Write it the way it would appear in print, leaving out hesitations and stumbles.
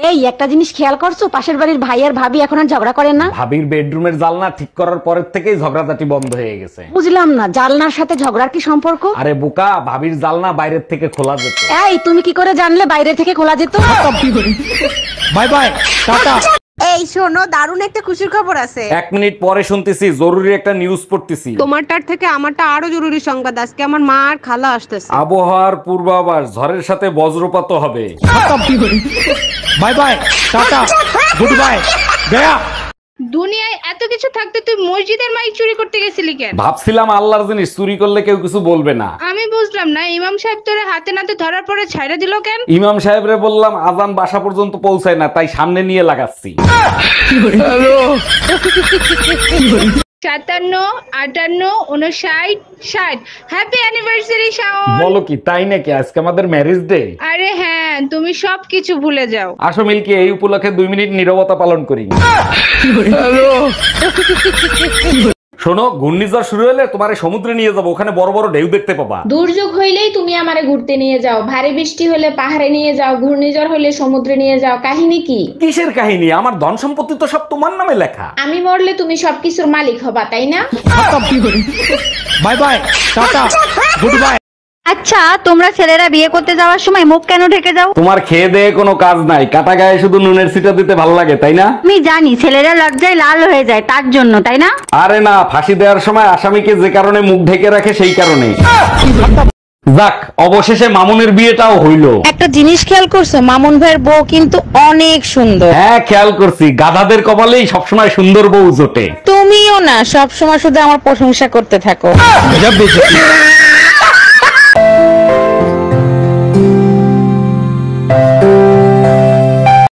এই একটা জিনিস খেয়াল করছো, পাশের বাড়ির ভাই আর ভাবি এখন আর ঝগড়া করেন না? ভাবির বেডরুমের জানলা ঠিক করার পরের থেকেই ঝগড়াঝাটি বন্ধ হয়ে গেছে। বুঝলাম না, জানলার সাথে ঝগড়ার কি সম্পর্ক? আরে বোকা, ভাবির জানলা বাইরের থেকে খোলা যেত। এই তুমি কি করে জানলে বাইরে থেকে খোলা যেত? Bye bye, tata. এই শোনো, দারুণ একটা খুশির খবর আছে। 1 মিনিট পরে শুনতেছি, জরুরি একটা নিউজ পড়তেছি। তোমারটার থেকে আমারটা আরো জরুরি সংবাদ। আজকে আমার মা আর খালা আসতেছে। আবহাওয়ার পূর্বাভাস, ঝড়ের সাথে বজ্রপাত হবে। Bye bye, tata, good bye, Gaya. দুনিয়ায় এত কিছু থাকতে তুই মসজিদের মাইক চুরি করতে গেছিলি কেন? ভাবছিলাম আল্লাহর জিনিস চুরি করলে কেউ কিছু বলবে না। আমি বুঝলাম না, ইমাম সাহেব তোরে হাতে নাতে ধরার পরে ছাইড়া দিল কেন? ইমাম সাহেবরে বললাম আজান বাসা পর্যন্ত পৌঁছায় না, তাই সামনে নিয়ে লাগাচ্ছি। 57, 58, 59, 60। Happy anniversary Shaon. বলো কি, তাই নাকি? আজকে আমাদের ম্যারেজ ডে। আরে হ্যাঁ, তুমি সবকিছু ভুলে যাও। আসো মিল্কি, এই উপলক্ষে 2 মিনিট নীরবতা পালন করি। শোনো, ঘূর্ণিঝড় শুরু হলে তোমারে সমুদ্রে নিয়ে যাবো, ওখানে বড় বড় ঢেউ দেখতে পাবা। দুর্যোগ হইলেই তুমি আমারে ঘুরতে নিয়ে যাও, ভারী বৃষ্টি হলে পাহাড়ে নিয়ে যাও, ঘূর্ণিঝড় হলে সমুদ্রে নিয়ে যাও। কাহিনী কি? কিসের কাহিনী? আমার ধন সম্পত্তি তো সব তোমার নামে লেখা। আমি মরলে তুমি সবকিছুর মালিক হবা, তাই না? Bye bye, tata, good bye. আচ্ছা, তোমরা ছেলেরা বিয়ে করতে যাওয়ার সময় মুখ কেন ঢেকে যাও? তোমার খেয়ে দেয়ে কোনো কাজ নাই, কাটা গায়ে শুধু নুনের ছিটা দিতে ভালো লাগে, তাই না? আমি জানি ছেলেরা লজ্জায় লাল হয়ে যায়, তার জন্য, তাই না? আরে না, ফাঁসি দেওয়ার সময় আসামিকে যে কারণে মুখ ঢেকে রাখে সেই কারণে। যাক, অবশেষে মামুনের বিয়েটাও হইলো। একটা জিনিস খেয়াল করছো, মামুন ভাইয়ের বউ কিন্তু অনেক সুন্দর। হ্যাঁ, খেয়াল করছি। গাধাদের কপালেই সবসময় সুন্দর বউ জোটে। তুমিও না সব সময় শুধু আমার প্রশংসা করতে থাকো।